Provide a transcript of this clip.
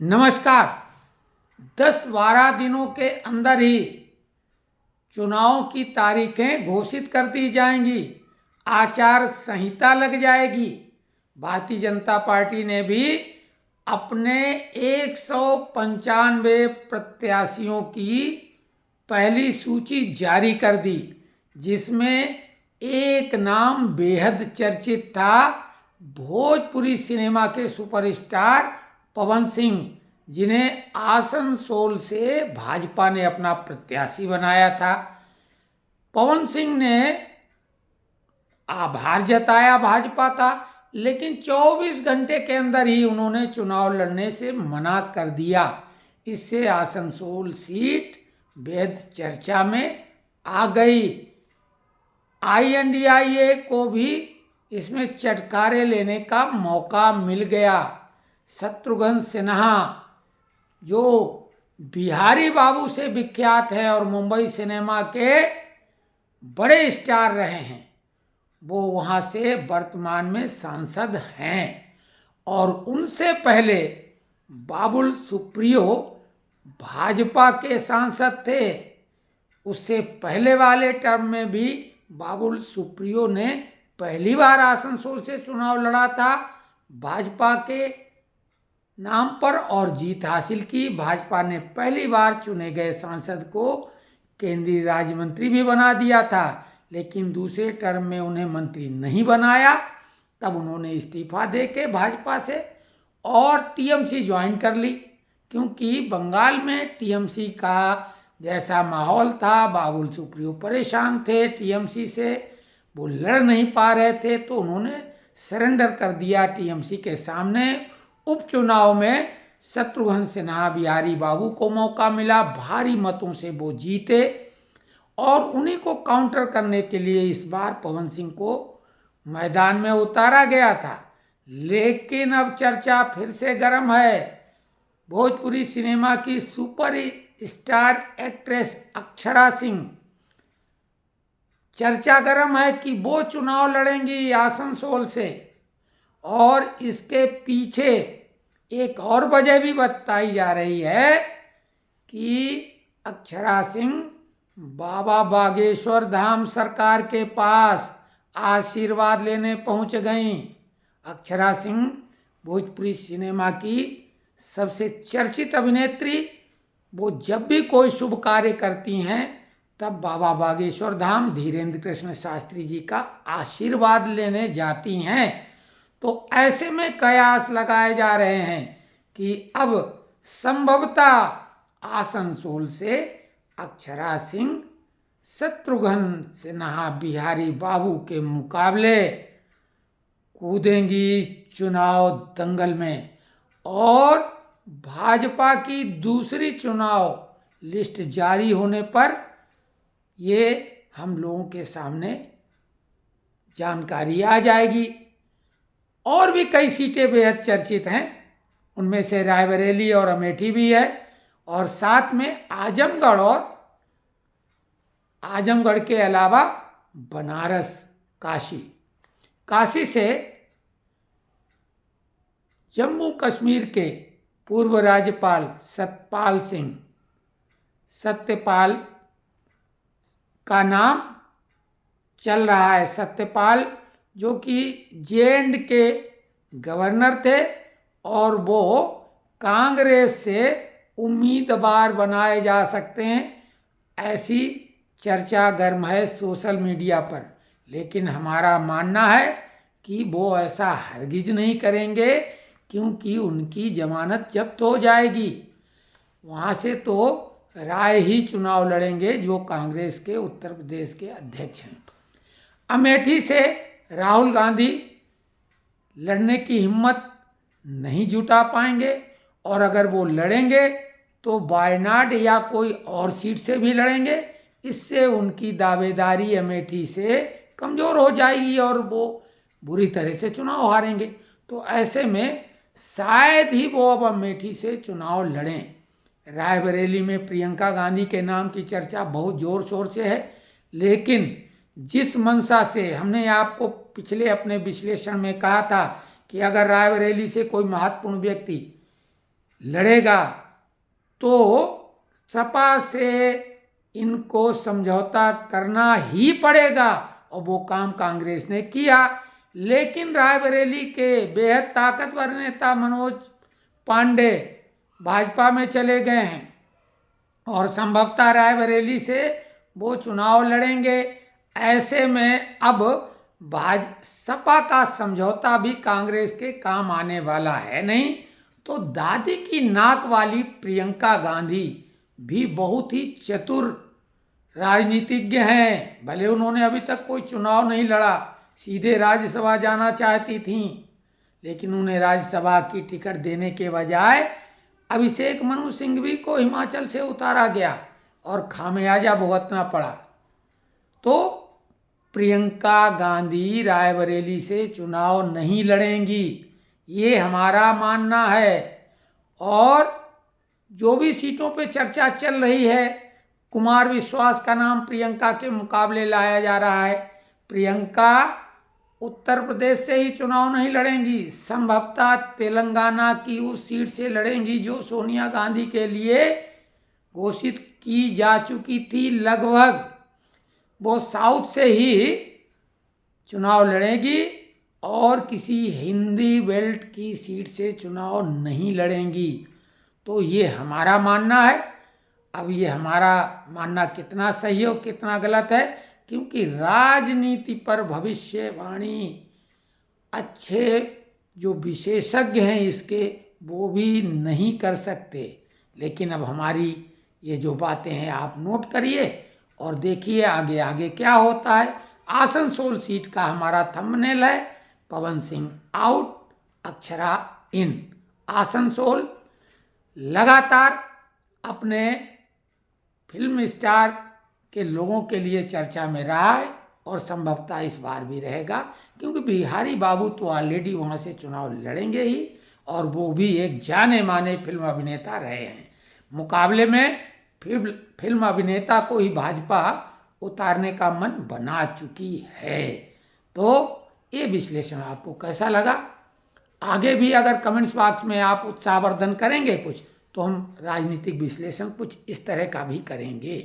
नमस्कार। 10-12 दिनों के अंदर ही चुनाव की तारीखें घोषित कर दी जाएंगी। आचार संहिता लग जाएगी। भारतीय जनता पार्टी ने भी अपने 195 प्रत्याशियों की पहली सूची जारी कर दी, जिसमें एक नाम बेहद चर्चित था। भोजपुरी सिनेमा के सुपरस्टार पवन सिंह, जिन्हें आसनसोल से भाजपा ने अपना प्रत्याशी बनाया था। पवन सिंह ने आभार जताया भाजपा का, लेकिन 24 घंटे के अंदर ही उन्होंने चुनाव लड़ने से मना कर दिया। इससे आसनसोल सीट बेहद चर्चा में आ गई। INDIA को भी इसमें चटकारे लेने का मौका मिल गया। शत्रुघ्न सिन्हा, जो बिहारी बाबू से विख्यात है और मुंबई सिनेमा के बड़े स्टार रहे हैं, वो वहाँ से वर्तमान में सांसद हैं। और उनसे पहले बाबुल सुप्रियो भाजपा के सांसद थे। उससे पहले वाले टर्म में भी बाबुल सुप्रियो ने पहली बार आसनसोल से चुनाव लड़ा था भाजपा के नाम पर और जीत हासिल की। भाजपा ने पहली बार चुने गए सांसद को केंद्रीय राज्य मंत्री भी बना दिया था, लेकिन दूसरे टर्म में उन्हें मंत्री नहीं बनाया। तब उन्होंने इस्तीफा देके भाजपा से और TMC ज्वाइन कर ली, क्योंकि बंगाल में TMC का जैसा माहौल था, बाबुल सुप्रियो परेशान थे TMC से, वो लड़ नहीं पा रहे थे, तो उन्होंने सरेंडर कर दिया TMC के सामने। उपचुनाव में शत्रुघ्न सिन्हा बिहारी बाबू को मौका मिला, भारी मतों से वो जीते और उन्हीं को काउंटर करने के लिए इस बार पवन सिंह को मैदान में उतारा गया था। लेकिन अब चर्चा फिर से गर्म है। भोजपुरी सिनेमा की super star actress Akshara Singh, चर्चा गर्म है कि वो चुनाव लड़ेंगी आसनसोल से। और इसके पीछे एक और वजह भी बताई जा रही है कि अक्षरा सिंह बाबा बागेश्वर धाम सरकार के पास आशीर्वाद लेने पहुंच गईं। अक्षरा सिंह भोजपुरी सिनेमा की सबसे चर्चित अभिनेत्री। वो जब भी कोई शुभ कार्य करती हैं, तब बाबा बागेश्वर धाम धीरेन्द्र कृष्ण शास्त्री जी का आशीर्वाद लेने जाती हैं। तो ऐसे में कयास लगाए जा रहे हैं कि अब संभवतः आसनसोल से अक्षरा सिंह शत्रुघ्न सिन्हा बिहारी बाबू के मुकाबले कूदेंगी चुनाव दंगल में। और भाजपा की दूसरी चुनाव लिस्ट जारी होने पर ये हम लोगों के सामने जानकारी आ जाएगी। और भी कई सीटें बेहद चर्चित हैं, उनमें से रायबरेली और अमेठी भी है, और साथ में आजमगढ़ के अलावा बनारस, काशी से जम्मू कश्मीर के पूर्व राज्यपाल सत्यपाल का नाम चल रहा है। सत्यपाल जो कि J&K गवर्नर थे और वो कांग्रेस से उम्मीदवार बनाए जा सकते हैं, ऐसी चर्चा गर्म है सोशल मीडिया पर। लेकिन हमारा मानना है कि वो ऐसा हरगिज नहीं करेंगे, क्योंकि उनकी जमानत जब्त हो जाएगी। वहाँ से तो राय ही चुनाव लड़ेंगे, जो कांग्रेस के उत्तर प्रदेश के अध्यक्ष हैं। अमेठी से राहुल गांधी लड़ने की हिम्मत नहीं जुटा पाएंगे, और अगर वो लड़ेंगे तो वायनाड या कोई और सीट से भी लड़ेंगे। इससे उनकी दावेदारी अमेठी से कमज़ोर हो जाएगी और वो बुरी तरह से चुनाव हारेंगे। तो ऐसे में शायद ही वो अब अमेठी से चुनाव लड़ें। रायबरेली में प्रियंका गांधी के नाम की चर्चा बहुत ज़ोर शोर से है, लेकिन जिस मंशा से हमने आपको पिछले अपने विश्लेषण में कहा था कि अगर रायबरेली से कोई महत्वपूर्ण व्यक्ति लड़ेगा तो सपा से इनको समझौता करना ही पड़ेगा, और वो काम कांग्रेस ने किया। लेकिन रायबरेली के बेहद ताकतवर नेता मनोज पांडे भाजपा में चले गए हैं और संभवतः रायबरेली से वो चुनाव लड़ेंगे। ऐसे में अब सपा का समझौता भी कांग्रेस के काम आने वाला है नहीं। तो दादी की नाक वाली प्रियंका गांधी भी बहुत ही चतुर राजनीतिज्ञ हैं। भले उन्होंने अभी तक कोई चुनाव नहीं लड़ा, सीधे राज्यसभा जाना चाहती थीं, लेकिन उन्हें राज्यसभा की टिकट देने के बजाय अभिषेक मनु सिंघवी को हिमाचल से उतारा गया और खामियाजा भुगतना पड़ा। तो प्रियंका गांधी रायबरेली से चुनाव नहीं लड़ेंगी, ये हमारा मानना है। और जो भी सीटों पे चर्चा चल रही है, कुमार विश्वास का नाम प्रियंका के मुकाबले लाया जा रहा है। प्रियंका उत्तर प्रदेश से ही चुनाव नहीं लड़ेंगी, संभवतः तेलंगाना की उस सीट से लड़ेंगी जो सोनिया गांधी के लिए घोषित की जा चुकी थी लगभग। वो साउथ से ही चुनाव लड़ेंगी और किसी हिंदी बेल्ट की सीट से चुनाव नहीं लड़ेंगी। तो ये हमारा मानना है। अब ये हमारा मानना कितना सही और कितना गलत है, क्योंकि राजनीति पर भविष्यवाणी अच्छे जो विशेषज्ञ हैं इसके, वो भी नहीं कर सकते। लेकिन अब हमारी ये जो बातें हैं आप नोट करिए और देखिए आगे आगे क्या होता है। आसनसोल सीट का हमारा थंबनेल है, पवन सिंह आउट, अक्षरा इन। आसनसोल लगातार अपने फिल्म स्टार के लोगों के लिए चर्चा में रहा है और संभवतः इस बार भी रहेगा, क्योंकि बिहारी बाबू तो ऑलरेडी वहाँ से चुनाव लड़ेंगे ही, और वो भी एक जाने माने फिल्म अभिनेता रहे हैं। मुकाबले में फिल्म अभिनेता को ही भाजपा उतारने का मन बना चुकी है। तो ये विश्लेषण आपको कैसा लगा? आगे भी अगर कमेंट्स बॉक्स में आप उत्साहवर्धन करेंगे कुछ, तो हम राजनीतिक विश्लेषण कुछ इस तरह का भी करेंगे।